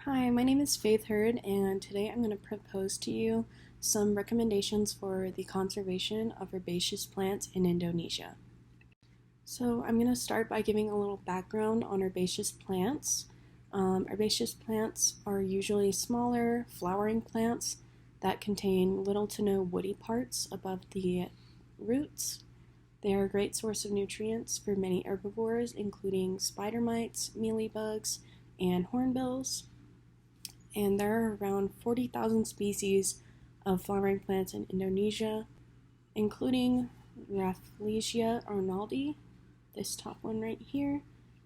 Hi, my name is Faith Hurd, and today I'm going to propose to you some recommendations for the conservation of herbaceous plants in Indonesia. So I'm going to start by giving a little background on herbaceous plants. Herbaceous plants are usually smaller, flowering plants that contain little to no woody parts above the roots. They are a great source of nutrients for many herbivores, including spider mites, mealybugs, and hornbills. And there are around 40,000 species of flowering plants in Indonesia, including Rafflesia arnoldi, this top one right here,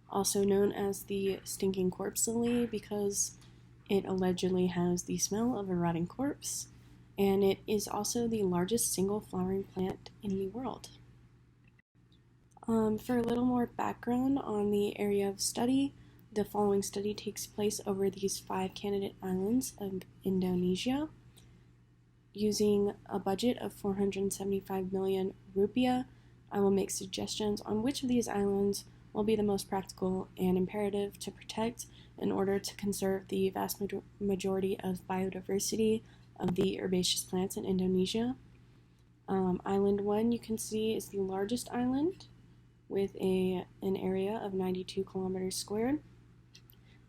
also known as the stinking corpse lily because it allegedly has the smell of a rotting corpse, and it is also the largest single flowering plant in the world. For a little more background on the area of study, the following study takes place over these 5 candidate islands of Indonesia. Using a budget of 475 million rupiah, I will make suggestions on which of these islands will be the most practical and imperative to protect in order to conserve the vast majority of biodiversity of the herbaceous plants in Indonesia. Island 1, you can see, is the largest island with an area of 92 kilometers squared.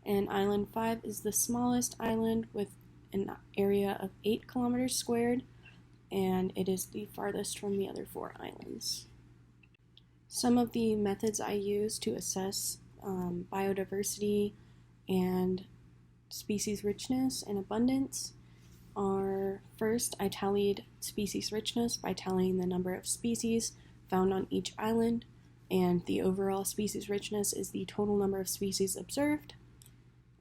And Island 5 is the smallest island with an area of 8 kilometers squared, and it is the farthest from the other 4 islands. Some of the methods I use to assess biodiversity and species richness and abundance are: first, I tallied species richness by tallying the number of species found on each island, and the overall species richness is the total number of species observed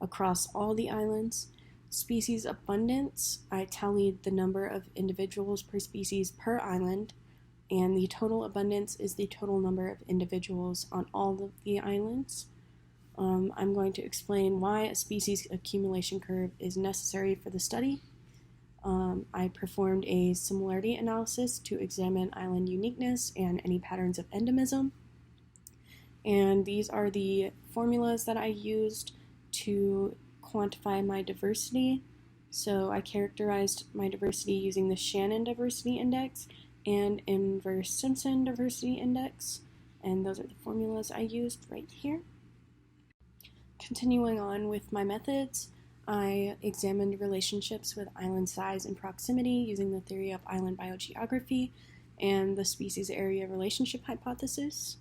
across all the islands. Species abundance, I tallied the number of individuals per species per island, and the total abundance is the total number of individuals on all of the islands. I'm going to explain why a species accumulation curve is necessary for the study. I performed a similarity analysis to examine island uniqueness and any patterns of endemism. And these are the formulas that I used to quantify my diversity. So I characterized my diversity using the Shannon Diversity Index and Inverse Simpson Diversity Index, and those are the formulas I used right here. Continuing on with my methods, I examined relationships with island size and proximity using the theory of island biogeography and the species area relationship hypothesis.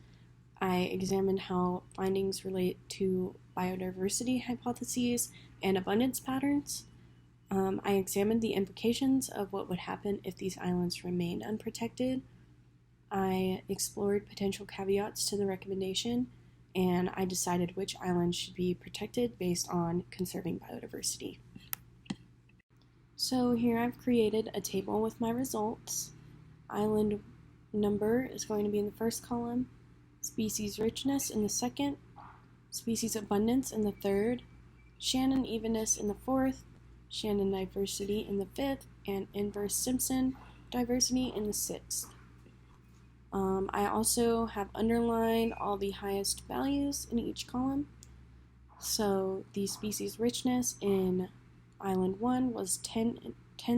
I examined how findings relate to biodiversity hypotheses and abundance patterns. I examined the implications of what would happen if these islands remained unprotected. I explored potential caveats to the recommendation, and I decided which islands should be protected based on conserving biodiversity. So here I've created a table with my results. Island number is going to be in the first column, species richness in the second, species abundance in the third, Shannon evenness in the fourth, Shannon diversity in the fifth, and inverse Simpson diversity in the sixth. I also have underlined all the highest values in each column. So the species richness in Island 1 was 10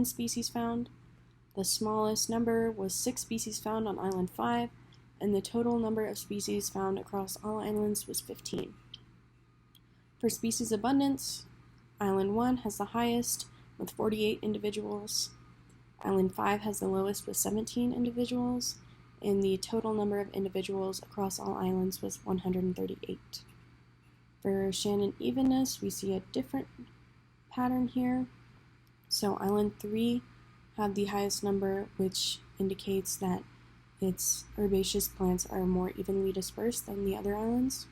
species found. The smallest number was 6 species found on Island 5, and the total number of species found across all islands was 15. For species abundance, Island 1 has the highest with 48 individuals. Island 5 has the lowest with 17 individuals, and the total number of individuals across all islands was 138. For Shannon evenness, we see a different pattern here. So Island 3 had the highest number, which indicates that its herbaceous plants are more evenly dispersed than the other islands.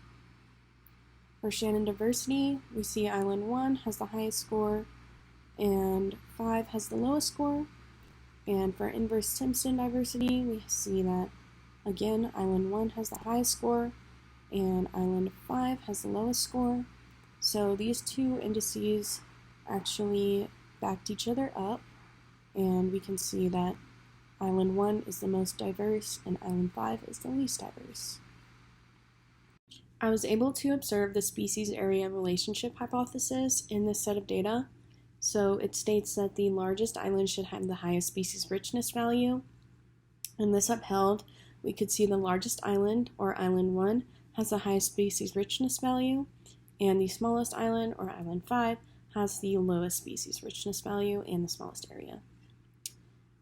For Shannon diversity, we see Island 1 has the highest score, and 5 has the lowest score. And for inverse Simpson diversity, we see that, again, Island 1 has the highest score, and Island 5 has the lowest score. So these two indices actually backed each other up, and we can see that Island 1 is the most diverse, and Island 5 is the least diverse. I was able to observe the species area relationship hypothesis in this set of data. So it states that the largest island should have the highest species richness value. And this upheld, we could see the largest island, or island 1, has the highest species richness value, and the smallest island, or island 5, has the lowest species richness value and the smallest area.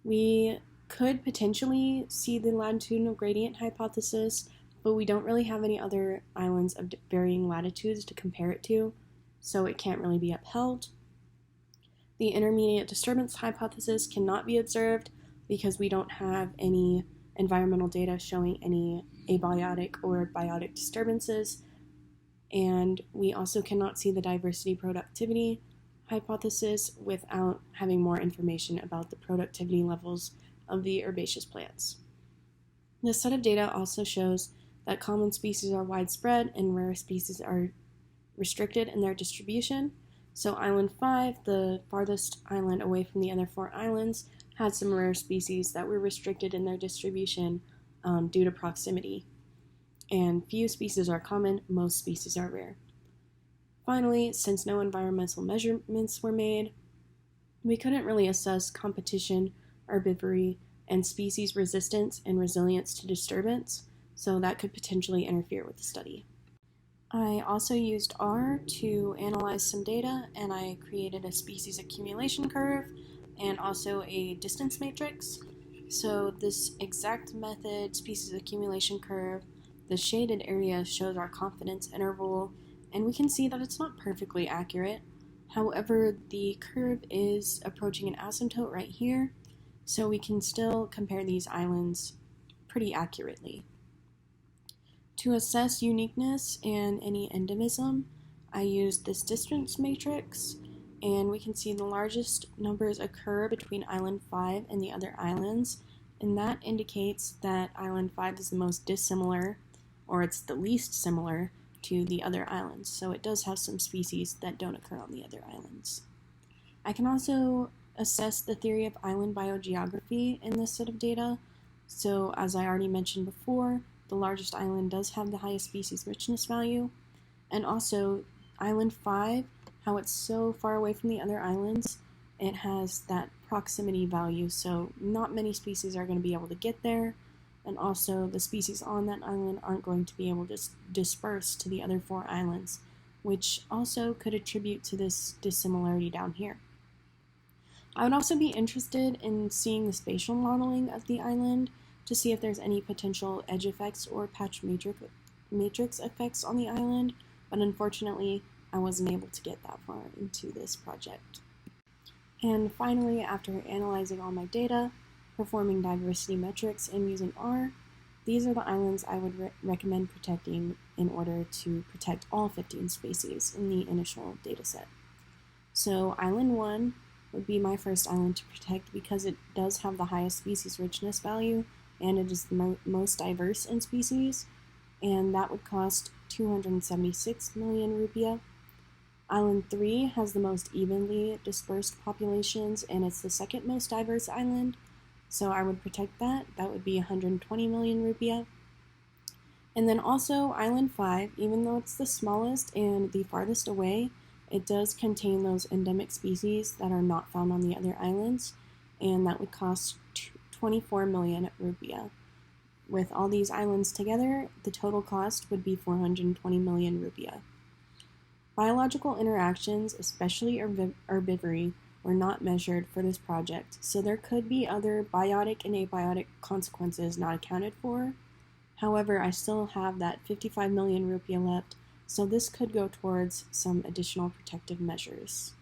We could potentially see the latitudinal gradient hypothesis, but we don't really have any other islands of varying latitudes to compare it to, so it can't really be upheld. The intermediate disturbance hypothesis cannot be observed because we don't have any environmental data showing any abiotic or biotic disturbances, and we also cannot see the diversity productivity hypothesis without having more information about the productivity levels of the herbaceous plants. This set of data also shows that common species are widespread and rare species are restricted in their distribution. So Island 5, the farthest island away from the other 4 islands, had some rare species that were restricted in their distribution due to proximity. And few species are common, most species are rare. Finally, since no environmental measurements were made, we couldn't really assess competition, herbivory, and species resistance and resilience to disturbance, so that could potentially interfere with the study. I also used R to analyze some data, and I created a species accumulation curve and also a distance matrix. So this exact method, species accumulation curve, the shaded area shows our confidence interval, and we can see that it's not perfectly accurate. However, the curve is approaching an asymptote right here, so we can still compare these islands pretty accurately. To assess uniqueness and any endemism, I used this distance matrix, and we can see the largest numbers occur between Island 5 and the other islands, and that indicates that Island 5 is the most dissimilar, or it's the least similar, to the other islands, so it does have some species that don't occur on the other islands. I can also assess the theory of island biogeography in this set of data, so as I already mentioned before, the largest island does have the highest species richness value, and also Island 5, how it's so far away from the other islands, it has that proximity value, so not many species are going to be able to get there, and also the species on that island aren't going to be able to disperse to the other 4 islands, which also could attribute to this dissimilarity down here. I would also be interested in seeing the spatial modeling of the island to see if there's any potential edge effects or patch matrix effects on the island, but unfortunately I wasn't able to get that far into this project. And finally, after analyzing all my data, performing diversity metrics, and using R, these are the islands I would recommend protecting in order to protect all 15 species in the initial dataset. So Island 1 would be my first island to protect because it does have the highest species richness value and it is the most diverse in species, and that would cost 276 million rupiah. Island 3 has the most evenly dispersed populations and it's the second most diverse island, so I would protect that. That would be 120 million rupiah. And then also Island 5, even though it's the smallest and the farthest away, it does contain those endemic species that are not found on the other islands, and that would cost 24 million rupiah. With all these islands together, the total cost would be 420 million rupiah. Biological interactions, especially herbivory, were not measured for this project, so there could be other biotic and abiotic consequences not accounted for. However, I still have that 55 million rupiah left, so this could go towards some additional protective measures.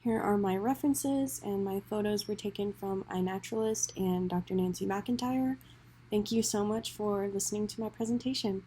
Here are my references, and my photos were taken from iNaturalist and Dr. Nancy McIntyre. Thank you so much for listening to my presentation.